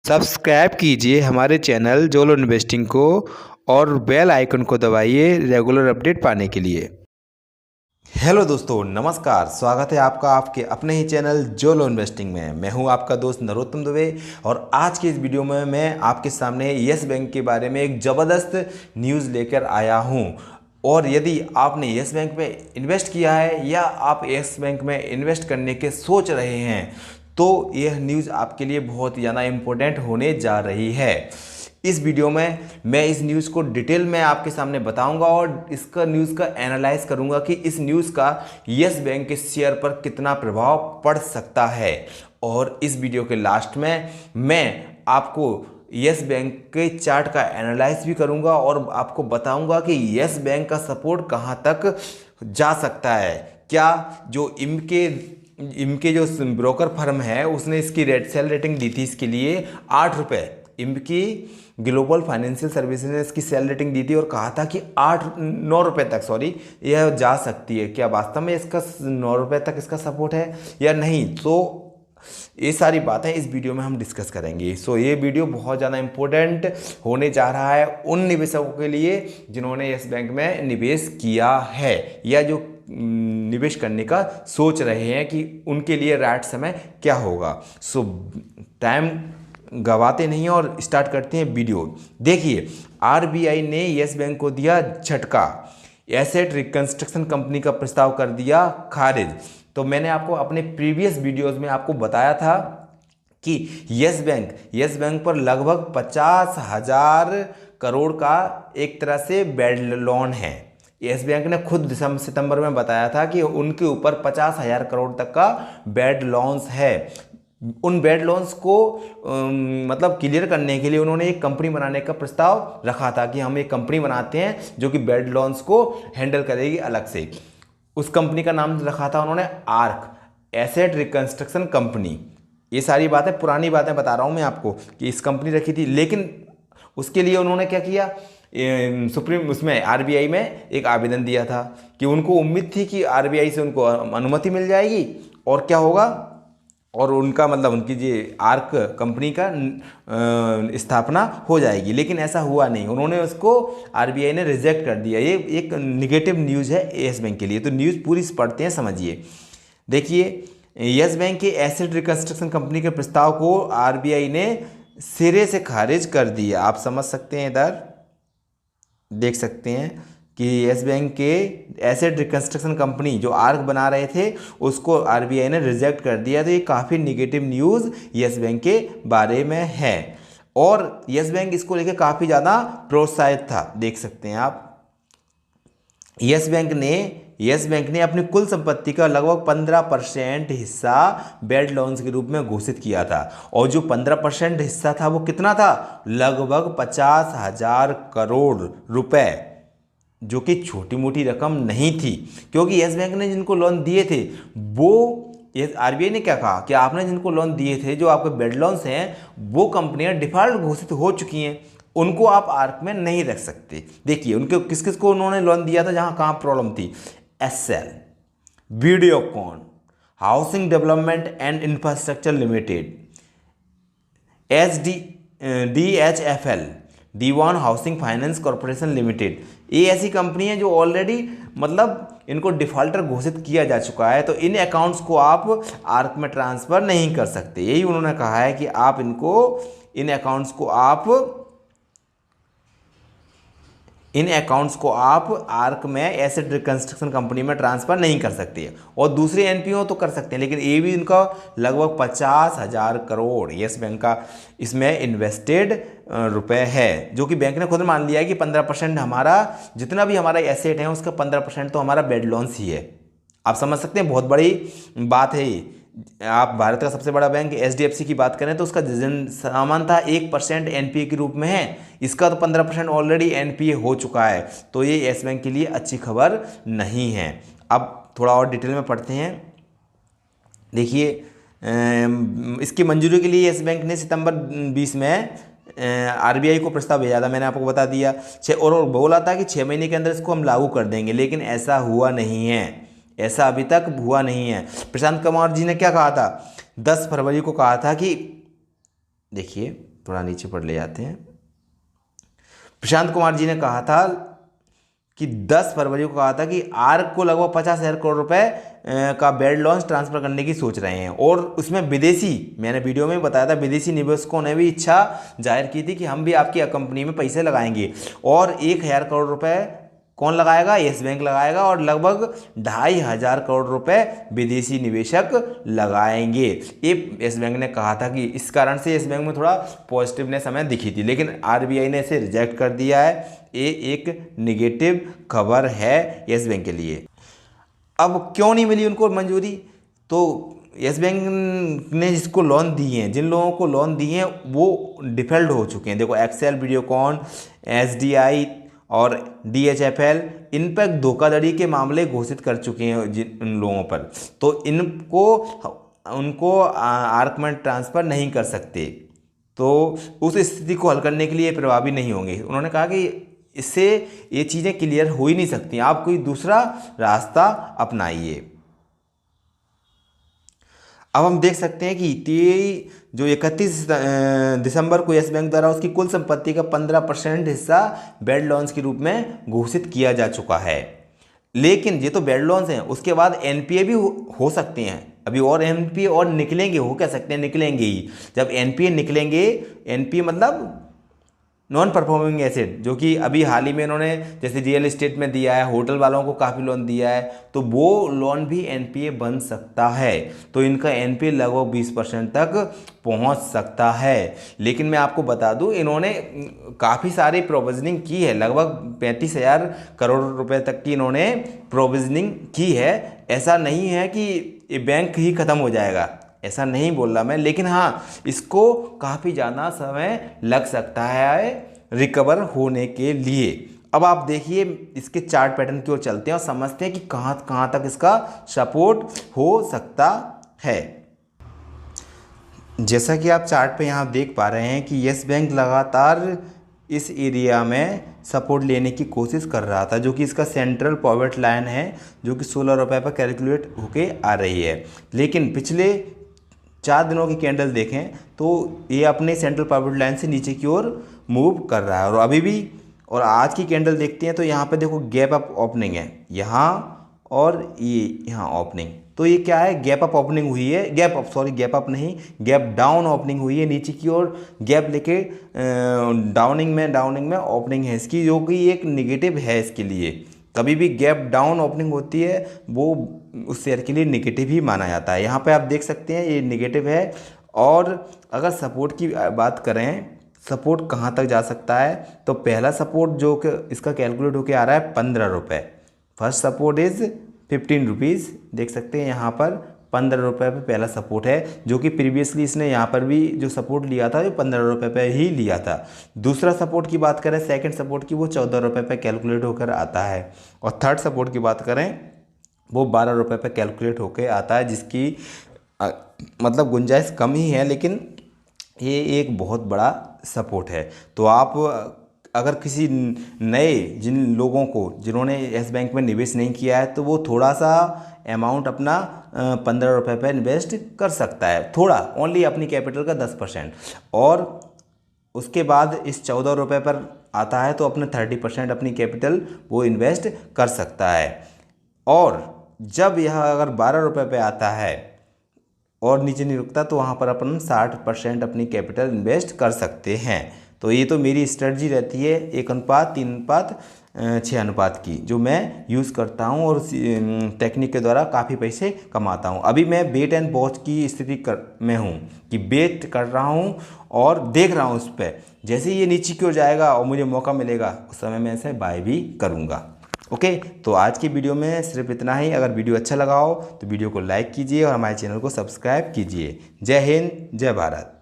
Subscribe कीजिए हमारे channel जोलो investing को और बेल आइकन को दबाइए रेगुलर अपडेट पाने के लिए। हेलो दोस्तों, नमस्कार। स्वागत है आपका आपके अपने ही चैनल जोलो इन्वेस्टिंग में। मैं हूं आपका दोस्त नरोत्तम दुबे और आज की इस वीडियो में मैं आपके सामने यस बैंक के बारे में एक ज़बरदस्त न्यूज़ लेकर आया हूं। और यदि आपने यस बैंक में इन्वेस्ट किया है या आप यस बैंक में इन्वेस्ट करने के सोच रहे हैं तो यह न्यूज़ आपके लिए बहुत ज़्यादा इम्पोर्टेंट होने जा रही है। इस वीडियो में मैं इस न्यूज़ को डिटेल में आपके सामने बताऊंगा और इसका न्यूज़ का एनालाइज करूंगा कि इस न्यूज़ का यस बैंक के शेयर पर कितना प्रभाव पड़ सकता है। और इस वीडियो के लास्ट में मैं आपको यस बैंक के चार्ट का एनालाइज भी करूंगा और आपको बताऊंगा कि यस बैंक का सपोर्ट कहां तक जा सकता है। क्या जो इनके जो ब्रोकर फर्म है उसने इसकी सेल रेटिंग दी थी इसके लिए 8 रुपये। इनकी ग्लोबल फाइनेंशियल सर्विसेज ने इसकी सेल रेटिंग दी थी और कहा था कि 9 रुपये तक यह जा सकती है। क्या वास्तव में इसका 9 रुपये तक इसका सपोर्ट है या नहीं, तो ये सारी बातें इस वीडियो में हम डिस्कस करेंगे। सो ये वीडियो बहुत ज़्यादा इम्पोर्टेंट होने जा रहा है उन निवेशकों के लिए जिन्होंने यस बैंक में निवेश किया है या जो निवेश करने का सोच रहे हैं कि उनके लिए राइट समय क्या होगा। सो टाइम गवाते नहीं और स्टार्ट करते हैं वीडियो। देखिए, आरबीआई ने यस बैंक को दिया झटका, एसेट रिकंस्ट्रक्शन कंपनी का प्रस्ताव कर दिया खारिज। तो मैंने आपको अपने प्रीवियस वीडियोस में आपको बताया था कि यस बैंक पर लगभग 50,000 करोड़ का एक तरह से बैड लोन है। यस बैंक ने खुद सितंबर में बताया था कि उनके ऊपर 50,000 करोड़ तक का बैड लोन्स है। उन बैड लोन्स को मतलब क्लियर करने के लिए उन्होंने एक कंपनी बनाने का प्रस्ताव रखा था कि हम एक कंपनी बनाते हैं जो कि बैड लोन्स को हैंडल करेगी अलग से। उस कंपनी का नाम रखा था उन्होंने आर्क, एसेट रिकंस्ट्रक्शन कंपनी। ये सारी बातें पुरानी बातें बता रहा हूँ मैं आपको कि इस कंपनी रखी थी, लेकिन उसके लिए उन्होंने क्या किया, उसमें आरबीआई में एक आवेदन दिया था कि उनको उम्मीद थी कि आरबीआई से उनको अनुमति मिल जाएगी और क्या होगा, और उनका मतलब उनकी जो आर्क कंपनी का स्थापना हो जाएगी। लेकिन ऐसा हुआ नहीं, उन्होंने उसको आरबीआई ने रिजेक्ट कर दिया। ये एक निगेटिव न्यूज़ है यस बैंक के लिए। तो न्यूज़ पूरी पढ़ते हैं, समझिए। देखिए, यस बैंक के एसेट रिकंस्ट्रक्शन कंपनी के प्रस्ताव को आरबीआई ने सिरे से खारिज कर दिया। आप समझ सकते हैं, इधर देख सकते हैं कि यस बैंक के एसेट रिकंस्ट्रक्शन कंपनी जो आर्क बना रहे थे उसको आरबीआई ने रिजेक्ट कर दिया। तो ये काफ़ी निगेटिव न्यूज़ यस बैंक के बारे में है और यस बैंक इसको लेकर काफ़ी ज़्यादा प्रोत्साहित था। देख सकते हैं आप, यस बैंक ने अपनी कुल संपत्ति का लगभग 15% हिस्सा बैड लोन्स के रूप में घोषित किया था। और जो 15% हिस्सा था वो कितना था, लगभग 50,000 करोड़ रुपए, जो कि छोटी मोटी रकम नहीं थी। क्योंकि यस बैंक ने जिनको लोन दिए थे वो, ये आरबीआई ने क्या कहा कि आपने जिनको लोन दिए थे, जो आपके बैड लोन्स हैं, वो कंपनियां डिफॉल्ट घोषित हो चुकी हैं, उनको आप आर्क में नहीं रख सकते। देखिए, उनके किस किस को उन्होंने लोन दिया था, जहां कहाँ प्रॉब्लम थी, SL, Videocon, housing development and infrastructure limited, DHFL, D1 housing finance corporation limited. ये ऐसी कंपनी है जो ऑलरेडी मतलब इनको डिफॉल्टर घोषित किया जा चुका है। तो इन अकाउंट्स को आप आर्क में ट्रांसफ़र नहीं कर सकते। यही उन्होंने कहा है कि आप इन अकाउंट्स को आप आर्क में एसेट रिकंस्ट्रक्शन कंपनी में ट्रांसफ़र नहीं कर सकते। और दूसरे एनपीओ तो कर सकते हैं, लेकिन ये भी इनका लगभग 50,000 करोड़ यस बैंक का इसमें इन्वेस्टेड रुपए है, जो कि बैंक ने खुद मान लिया है कि 15% हमारा जितना भी हमारा एसेट है उसका 15% तो हमारा बैड लोन्स ही है। आप समझ सकते हैं, बहुत बड़ी बात है ये। आप भारत का सबसे बड़ा बैंक एचडीएफसी की बात करें तो उसका सामान था 1% एनपीए के रूप में है, इसका तो 15% ऑलरेडी एनपीए हो चुका है। तो ये यस बैंक के लिए अच्छी खबर नहीं है। अब थोड़ा और डिटेल में पढ़ते हैं। देखिए, इसकी मंजूरी के लिए यस बैंक ने सितंबर 20 में आरबीआई को प्रस्ताव भेजा था। मैंने आपको बता दिया और बोला था कि 6 महीने के अंदर इसको हम लागू कर देंगे, लेकिन ऐसा हुआ नहीं है, ऐसा अभी तक हुआ नहीं है। प्रशांत कुमार जी ने क्या कहा था, 10 फरवरी को कहा था कि देखिए थोड़ा नीचे पर ले जाते हैं। प्रशांत कुमार जी ने कहा था कि 10 फरवरी को कहा था कि आर्क को लगभग 50,000 करोड़ रुपए का बेड लॉन्च ट्रांसफर करने की सोच रहे हैं, और उसमें विदेशी, मैंने वीडियो में बताया था, विदेशी निवेशकों ने भी इच्छा जाहिर की थी कि हम भी आपकी कंपनी में पैसे लगाएंगे, और 1,000 करोड़ रुपए कौन लगाएगा? यस बैंक लगाएगा, और लगभग 2,500 करोड़ रुपए विदेशी निवेशक लगाएंगे। ये यस बैंक ने कहा था कि इस कारण से यस बैंक में थोड़ा पॉजिटिवनेस हमें दिखी थी, लेकिन आरबीआई ने इसे रिजेक्ट कर दिया है। ये एक निगेटिव खबर है यस बैंक के लिए। अब क्यों नहीं मिली उनको मंजूरी? तो यस बैंक ने जिसको लोन दिए हैं, जिन लोगों को लोन दिए हैं वो डिफॉल्ट हो चुके हैं। देखो एक्सेल, वीडियोकॉन, एसडीआई और डीएचएफएल, इन पर धोखाधड़ी के मामले घोषित कर चुके हैं इन लोगों पर, तो उनको आर्क में ट्रांसफ़र नहीं कर सकते, तो उस स्थिति को हल करने के लिए प्रभावी नहीं होंगे। उन्होंने कहा कि इससे ये चीज़ें क्लियर हो ही नहीं सकती, आप कोई दूसरा रास्ता अपनाइए। अब हम देख सकते हैं कि जो 31 दिसंबर को यस बैंक द्वारा उसकी कुल संपत्ति का 15% हिस्सा बेड लॉन्स के रूप में घोषित किया जा चुका है। लेकिन ये तो बेड लॉन्स हैं, उसके बाद एनपीए भी हो सकते हैं अभी, और एनपीए और निकलेंगे, हो कह सकते हैं निकलेंगे ही। जब एनपीए निकलेंगे, एनपीए मतलब नॉन परफॉर्मिंग एसेट, जो कि अभी हाल ही में इन्होंने जैसे रियल एस्टेट में दिया है, होटल वालों को काफ़ी लोन दिया है, तो वो लोन भी एनपीए बन सकता है। तो इनका एनपीए लगभग 20% तक पहुंच सकता है। लेकिन मैं आपको बता दूं, इन्होंने काफ़ी सारी प्रोविजनिंग की है, लगभग 35,000 करोड़ रुपए तक की इन्होंने प्रोविजनिंग की है। ऐसा नहीं है कि ये बैंक ही ख़त्म हो जाएगा, ऐसा नहीं बोल रहा मैं, लेकिन हाँ इसको काफ़ी ज़्यादा समय लग सकता है रिकवर होने के लिए। अब आप देखिए इसके चार्ट पैटर्न की ओर चलते हैं और समझते हैं कि कहाँ कहाँ तक इसका सपोर्ट हो सकता है। जैसा कि आप चार्ट पे यहाँ देख पा रहे हैं कि यस बैंक लगातार इस एरिया में सपोर्ट लेने की कोशिश कर रहा था, जो कि इसका सेंट्रल पॉवर्ट लाइन है, जो कि 16 रुपये पर कैलकुलेट होके आ रही है। लेकिन पिछले 4 दिनों की कैंडल देखें तो ये अपने सेंट्रल पॉवर्ट लाइन से नीचे की ओर मूव कर रहा है, और अभी भी, और आज की कैंडल देखते हैं तो यहाँ पे देखो गैप अप ओपनिंग है यहाँ, और ये यहाँ ओपनिंग, तो ये क्या है? गैप अप ओपनिंग हुई है, गैप अप नहीं, गैप डाउन ओपनिंग हुई है, नीचे की ओर गैप लेके डाउनिंग में ओपनिंग है इसकी, जो कि एक निगेटिव है इसके लिए। कभी भी गैप डाउन ओपनिंग होती है वो उस शेयर के लिए निगेटिव ही माना जाता है। यहाँ पे आप देख सकते हैं ये निगेटिव है। और अगर सपोर्ट की बात करें, सपोर्ट कहाँ तक जा सकता है, तो पहला सपोर्ट जो कि इसका कैलकुलेट होकर आ रहा है 15 रुपये। फर्स्ट सपोर्ट इज़ 15 रुपीज़, देख सकते हैं यहाँ पर 15 रुपये पे पहला सपोर्ट है, जो कि प्रीवियसली इसने यहाँ पर भी जो सपोर्ट लिया था वो 15 रुपये पे ही लिया था। दूसरा सपोर्ट की बात करें, सेकंड सपोर्ट की, वो 14 रुपये पे कैलकुलेट होकर आता है। और थर्ड सपोर्ट की बात करें वो 12 रुपये पे कैलकुलेट होकर आता है, जिसकी मतलब गुंजाइश कम ही है, लेकिन ये एक बहुत बड़ा सपोर्ट है। तो आप अगर किसी नए जिन लोगों को जिन्होंने यस बैंक में निवेश नहीं किया है, तो वो थोड़ा सा अमाउंट अपना 15 रुपये पर इन्वेस्ट कर सकता है, थोड़ा, ओनली अपनी कैपिटल का 10%। और उसके बाद इस 14 रुपये पर आता है तो अपने 30% अपनी कैपिटल वो इन्वेस्ट कर सकता है। और जब यह अगर 12 रुपये पे आता है और नीचे नहीं रुकता, तो वहाँ पर अपन 60% अपनी कैपिटल इन्वेस्ट कर सकते हैं। तो ये तो मेरी स्ट्रेटजी रहती है 1:3:6 अनुपात की, जो मैं यूज़ करता हूँ और टेक्निक के द्वारा काफ़ी पैसे कमाता हूँ। अभी मैं वेट एंड वॉच की स्थिति में हूँ कि वेट कर रहा हूँ और देख रहा हूँ उस पर, जैसे ये नीचे की ओर जाएगा और मुझे मौका मिलेगा उस समय मैं इसे बाय भी करूँगा। ओके, तो आज की वीडियो में सिर्फ इतना ही। अगर वीडियो अच्छा लगा हो तो वीडियो को लाइक कीजिए और हमारे चैनल को सब्सक्राइब कीजिए। जय हिंद, जय भारत।